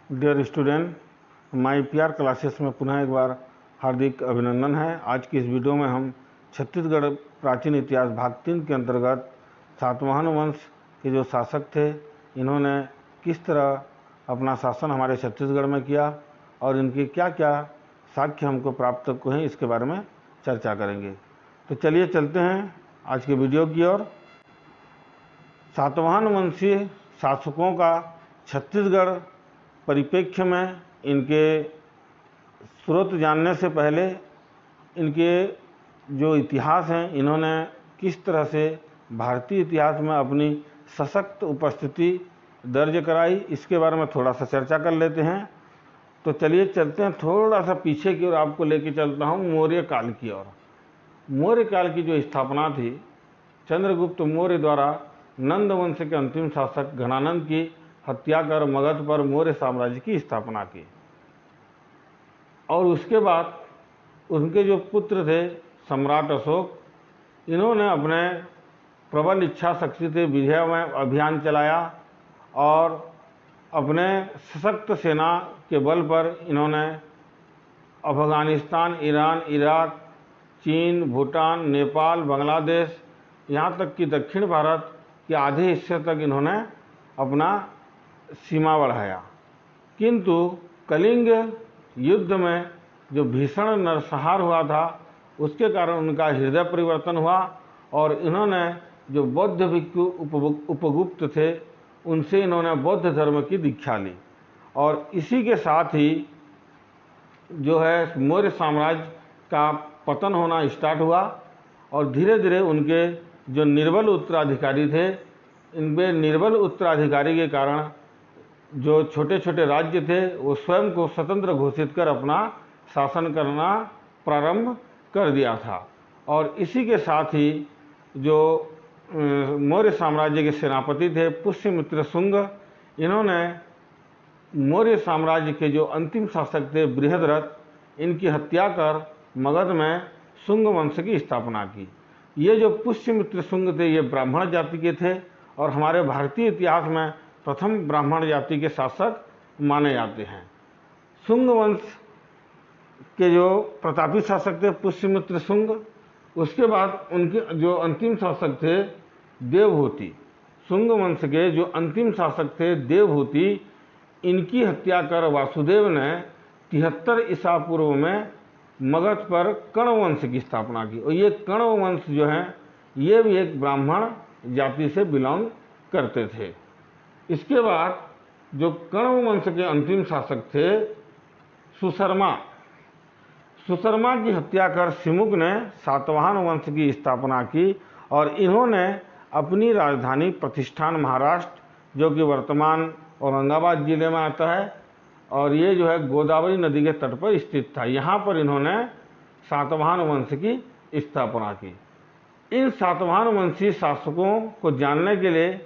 Dear student, माई PR classes में पुनः एक बार हार्दिक अभिनंदन है। आज की इस वीडियो में हम छत्तीसगढ़ प्राचीन इतिहास भाग 3 के अंतर्गत सातवाहन वंश के जो शासक थे, इन्होंने किस तरह अपना शासन हमारे छत्तीसगढ़ में किया और इनके क्या क्या साक्ष्य हमको प्राप्त हुए हैं, इसके बारे में चर्चा करेंगे। तो चलिए चलते हैं आज के वीडियो की ओर। सातवाहन वंशीय शासकों का छत्तीसगढ़ परिप्रेक्ष्य में इनके स्रोत जानने से पहले इनके जो इतिहास हैं, इन्होंने किस तरह से भारतीय इतिहास में अपनी सशक्त उपस्थिति दर्ज कराई, इसके बारे में थोड़ा सा चर्चा कर लेते हैं। तो चलिए चलते हैं थोड़ा सा पीछे की ओर, आपको लेके चलता हूँ मौर्य काल की ओर। मौर्य काल की जो स्थापना थी चंद्रगुप्त मौर्य द्वारा नंद वंश के अंतिम शासक घनानंद की हत्या कर मगध पर मौर्य साम्राज्य की स्थापना की। और उसके बाद उनके जो पुत्र थे सम्राट अशोक, इन्होंने अपने प्रबल इच्छा शक्ति से विजय में अभियान चलाया और अपने सशक्त सेना के बल पर इन्होंने अफगानिस्तान, ईरान, इराक, चीन, भूटान, नेपाल, बांग्लादेश, यहाँ तक कि दक्षिण भारत के आधे हिस्से तक इन्होंने अपना सीमा बढ़ाया। किंतु कलिंग युद्ध में जो भीषण नरसंहार हुआ था, उसके कारण उनका हृदय परिवर्तन हुआ और इन्होंने जो बौद्ध भिक्षु उपगुप्त थे, उनसे इन्होंने बौद्ध धर्म की दीक्षा ली। और इसी के साथ ही जो है मौर्य साम्राज्य का पतन होना स्टार्ट हुआ और धीरे धीरे उनके जो निर्बल उत्तराधिकारी थे, इनके निर्बल उत्तराधिकारी के कारण जो छोटे छोटे राज्य थे वो स्वयं को स्वतंत्र घोषित कर अपना शासन करना प्रारंभ कर दिया था। और इसी के साथ ही जो मौर्य साम्राज्य के सेनापति थे पुष्यमित्र शुंग, इन्होंने मौर्य साम्राज्य के जो अंतिम शासक थे बृहद्रथ, इनकी हत्या कर मगध में शुंग वंश की स्थापना की। ये जो पुष्यमित्र शुंग थे, ये ब्राह्मण जाति के थे और हमारे भारतीय इतिहास में प्रथम ब्राह्मण जाति के शासक माने जाते हैं। शुंग वंश के जो प्रतापी शासक थे पुष्यमित्र शुंग, उसके बाद उनके जो अंतिम शासक थे देवहूति, शुंग वंश के जो अंतिम शासक थे देवहूति, इनकी हत्या कर वासुदेव ने 73 ईसा पूर्व में मगध पर कण्व वंश की स्थापना की। और ये कण्व वंश जो है, ये भी एक ब्राह्मण जाति से बिलोंग करते थे। इसके बाद जो कण्व वंश के अंतिम शासक थे सुशर्मा, सुशर्मा की हत्या कर सिमुक ने सातवाहन वंश की स्थापना की और इन्होंने अपनी राजधानी प्रतिष्ठान महाराष्ट्र, जो कि वर्तमान औरंगाबाद जिले में आता है और ये जो है गोदावरी नदी के तट पर स्थित था, यहाँ पर इन्होंने सातवाहन वंश की स्थापना की। इन सातवाहन वंशी शासकों को जानने के लिए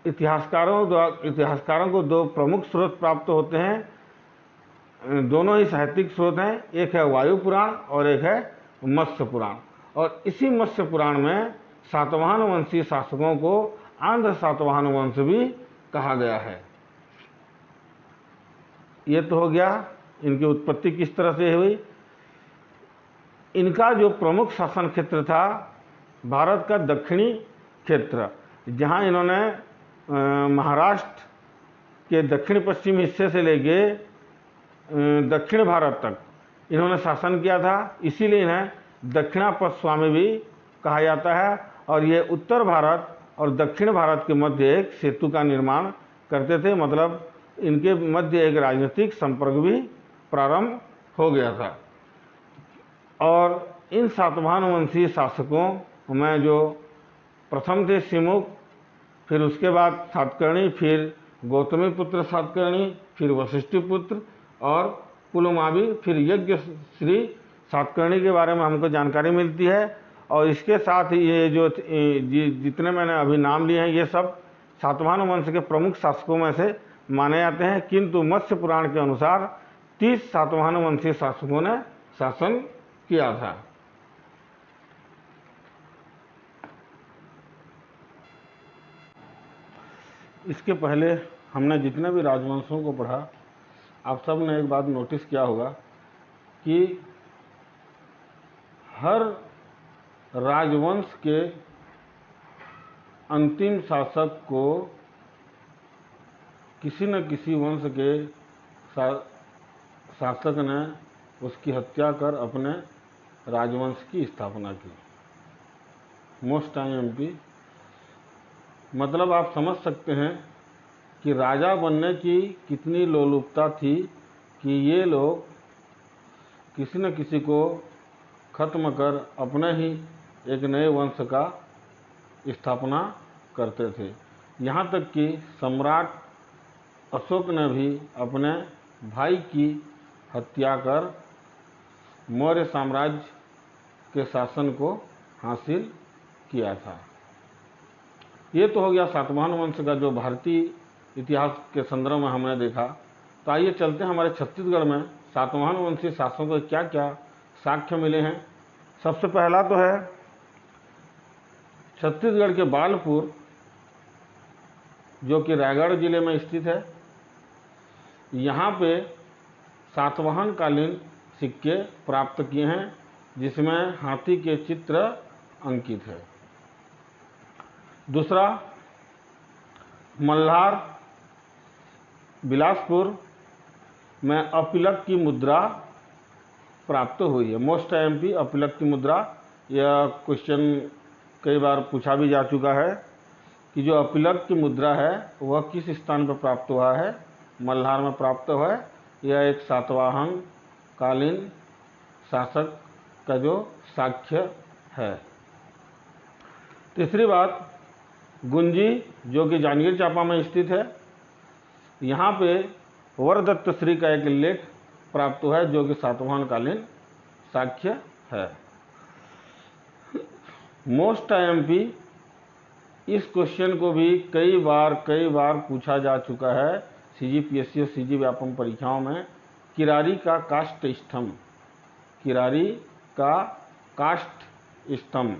इतिहासकारों को दो प्रमुख स्रोत प्राप्त होते हैं। दोनों ही साहित्यिक स्रोत हैं, एक है वायु पुराण और एक है मत्स्य पुराण। और इसी मत्स्य पुराण में सातवाहन वंशी शासकों को आंध्र सातवाहन वंश भी कहा गया है। ये तो हो गया इनकी उत्पत्ति किस तरह से हुई। इनका जो प्रमुख शासन क्षेत्र था भारत का दक्षिणी क्षेत्र, जहाँ इन्होंने महाराष्ट्र के दक्षिण पश्चिम हिस्से से लेके दक्षिण भारत तक इन्होंने शासन किया था। इसीलिए इन्हें दक्षिणापथ स्वामी भी कहा जाता है। और ये उत्तर भारत और दक्षिण भारत के मध्य एक सेतु का निर्माण करते थे, मतलब इनके मध्य एक राजनीतिक संपर्क भी प्रारंभ हो गया था। और इन सातवाहन वंशीय शासकों में जो प्रथम थे सिमुक, फिर उसके बाद सातकर्णी, फिर गौतमी पुत्र सातकर्णी, फिर वशिष्ठी पुत्र और पुलमावी, फिर यज्ञ श्री सातकर्णी के बारे में हमको जानकारी मिलती है। और इसके साथ ही ये जो जितने मैंने अभी नाम लिए हैं, ये सब सातवाहन वंश के प्रमुख शासकों में से माने जाते हैं। किंतु मत्स्य पुराण के अनुसार 30 सातवाहन वंशीय शासकों ने शासन किया था। इसके पहले हमने जितने भी राजवंशों को पढ़ा, आप सब ने एक बात नोटिस किया होगा कि हर राजवंश के अंतिम शासक को किसी न किसी वंश के शासक ने उसकी हत्या कर अपने राजवंश की स्थापना की। मोस्ट टाइम एमपी, मतलब आप समझ सकते हैं कि राजा बनने की कितनी लोलुपता थी कि ये लोग किसी न किसी को खत्म कर अपने ही एक नए वंश का स्थापना करते थे। यहाँ तक कि सम्राट अशोक ने भी अपने भाई की हत्या कर मौर्य साम्राज्य के शासन को हासिल किया था। ये तो हो गया सातवाहन वंश का जो भारतीय इतिहास के संदर्भ में हमने देखा। तो आइए चलते हैं हमारे छत्तीसगढ़ में सातवाहन वंशी शासकों के क्या क्या साक्ष्य मिले हैं। सबसे पहला तो है छत्तीसगढ़ के बालपुर, जो कि रायगढ़ जिले में स्थित है। यहाँ पे सातवाहन कालीन सिक्के प्राप्त किए हैं, जिसमें हाथी के चित्र अंकित है। दूसरा, मल्हार बिलासपुर में अपिलक की मुद्रा प्राप्त हुई है। मोस्ट एमपी अपिलक की मुद्रा, यह क्वेश्चन कई बार पूछा भी जा चुका है कि जो अपिलक की मुद्रा है वह किस स्थान पर प्राप्त हुआ है। मल्हार में प्राप्त हुआ है। यह एक सातवाहन कालीन शासक का जो साक्ष्य है। तीसरी बात, गुंजी, जो कि जांजगीर चांपा में स्थित है। यहाँ पे वरदत्त श्री का एक लेख प्राप्त हुआ है, जो कि सातवाहन कालीन साक्ष्य है। मोस्ट एमपी, इस क्वेश्चन को भी कई बार पूछा जा चुका है सीजीपीएससी और सीजी व्यापम परीक्षाओं में। किरारी का काष्ठ स्तंभ, किरारी का काष्ठ स्तंभ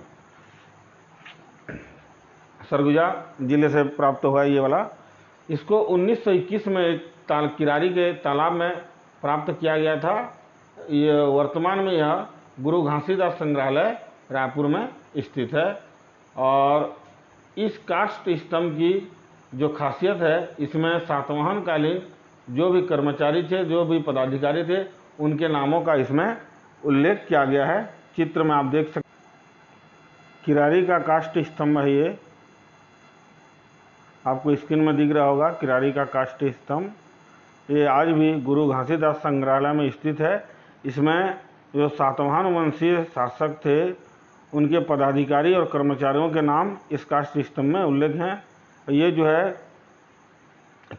सरगुजा जिले से प्राप्त हुआ है ये वाला। इसको 1921 में एक किरारी के तालाब में प्राप्त किया गया था। ये वर्तमान में यह गुरु घासीदास संग्रहालय रायपुर में स्थित है। और इस काष्ठ स्तंभ की जो खासियत है, इसमें सातवाहन कालीन जो भी कर्मचारी थे, जो भी पदाधिकारी थे, उनके नामों का इसमें उल्लेख किया गया है। चित्र में आप देख सकते, किरारी का काष्ठ स्तंभ है ये, आपको स्क्रीन में दिख रहा होगा। किरारी का काष्ठ स्तंभ ये आज भी गुरु घासीदास संग्रहालय में स्थित है। इसमें जो सातवाहन वंशीय शासक थे, उनके पदाधिकारी और कर्मचारियों के नाम इस काष्ठ स्तंभ में उल्लेख हैं। ये जो है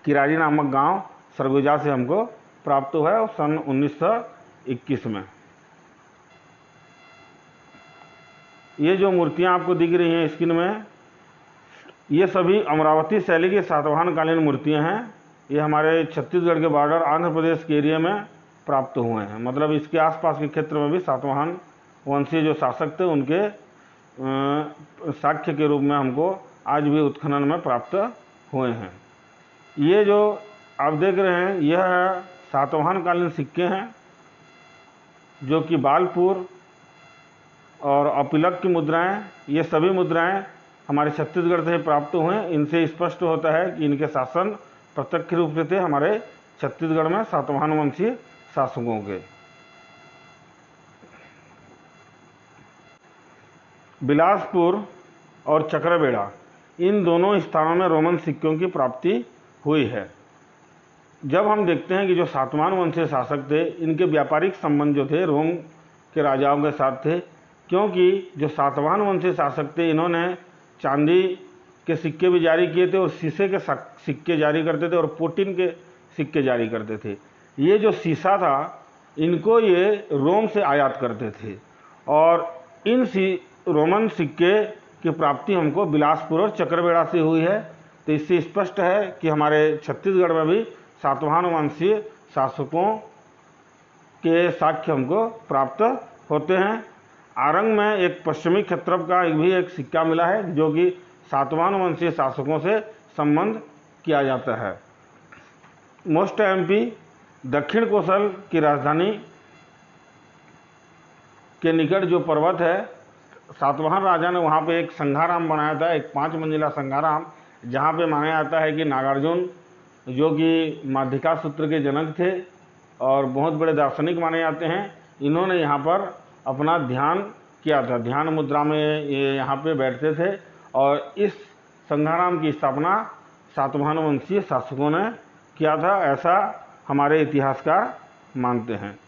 किरारी नामक गांव सरगुजा से हमको प्राप्त हुआ है सन 1921 में। ये जो मूर्तियां आपको दिख रही हैं स्क्रीन में, ये सभी अमरावती शैली की सातवाहन कालीन मूर्तियां हैं। ये हमारे छत्तीसगढ़ के बॉर्डर आंध्र प्रदेश के एरिया में प्राप्त हुए हैं। मतलब इसके आसपास के क्षेत्र में भी सातवाहन वंशीय जो शासक थे, उनके साक्ष्य के रूप में हमको आज भी उत्खनन में प्राप्त हुए हैं। ये जो आप देख रहे हैं, यह सातवाहन कालीन सिक्के हैं, जो कि बालपुर और अपिलक की मुद्राएं, ये सभी मुद्राएं हमारे छत्तीसगढ़ से प्राप्त हुए हैं। इनसे स्पष्ट होता है कि इनके शासन प्रत्यक्ष रूप से थे हमारे छत्तीसगढ़ में सातवाहन वंशीय शासकों के। बिलासपुर और चक्रबेड़ा, इन दोनों स्थानों में रोमन सिक्कों की प्राप्ति हुई है। जब हम देखते हैं कि जो सातवाहन वंशीय शासक थे, इनके व्यापारिक संबंध जो थे रोम के राजाओं के साथ थे, क्योंकि जो सातवाहन वंशीय शासक थे, इन्होंने चांदी के सिक्के भी जारी किए थे और शीशे के सिक्के जारी करते थे और पोटीन के सिक्के जारी करते थे। ये जो शीशा था, इनको ये रोम से आयात करते थे और इन रोमन सिक्के की प्राप्ति हमको बिलासपुर और चक्रबेड़ा से हुई है। तो इससे स्पष्ट है कि हमारे छत्तीसगढ़ में भी सातवाहन वंशीय शासकों के साक्ष्य हमको प्राप्त होते हैं। आरंग में एक पश्चिमी क्षत्रप का भी एक सिक्का मिला है, जो कि सातवाहन वंशीय शासकों से संबंध किया जाता है। मोस्ट एमपी, दक्षिण कोसल की राजधानी के निकट जो पर्वत है, सातवाहन राजा ने वहाँ पे एक संघाराम बनाया था, एक 5 मंजिला संघाराम, जहाँ पे माना जाता है कि नागार्जुन जो कि माध्यिका सूत्र के जनक थे और बहुत बड़े दार्शनिक माने जाते हैं, इन्होंने यहाँ पर अपना ध्यान किया था। ध्यान मुद्रा में ये यहाँ पे बैठते थे और इस संघाराम की स्थापना सातवाहन वंशीय शासकों ने किया था, ऐसा हमारे इतिहासकार मानते हैं।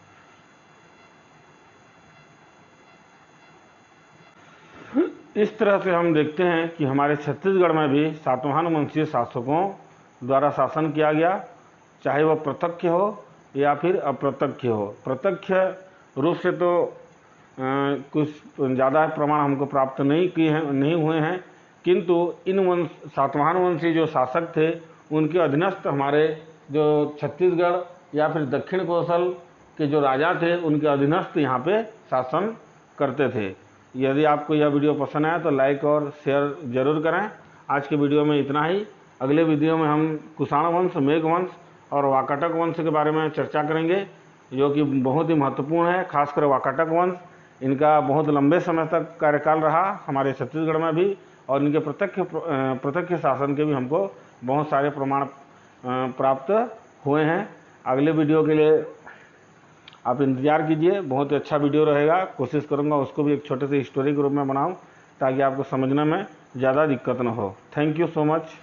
इस तरह से हम देखते हैं कि हमारे छत्तीसगढ़ में भी सातवाहन वंशीय शासकों द्वारा शासन किया गया, चाहे वह प्रत्यक्ष हो या फिर अप्रत्यक्ष हो। प्रत्यक्ष रूप से तो कुछ ज़्यादा प्रमाण हमको प्राप्त नहीं हुए हैं, किंतु इन सातवाहन वंशी जो शासक थे उनके अधीनस्थ हमारे जो छत्तीसगढ़ या फिर दक्षिण कोसल के जो राजा थे उनके अधीनस्थ यहाँ पे शासन करते थे। यदि आपको यह वीडियो पसंद आया तो लाइक और शेयर जरूर करें। आज के वीडियो में इतना ही। अगले वीडियो में हम कुषाण वंश, मेघ वंश और वाकाटक वंश के बारे में चर्चा करेंगे, जो कि बहुत ही महत्वपूर्ण है। खासकर वाकाटक वंश, इनका बहुत लंबे समय तक कार्यकाल रहा हमारे छत्तीसगढ़ में भी, और इनके प्रत्यक्ष शासन के भी हमको बहुत सारे प्रमाण प्राप्त हुए हैं। अगले वीडियो के लिए आप इंतज़ार कीजिए, बहुत ही अच्छा वीडियो रहेगा। कोशिश करूँगा उसको भी एक छोटे से हिस्टोरी के रूप में बनाऊँ ताकि आपको समझने में ज़्यादा दिक्कत न हो। Thank you so much.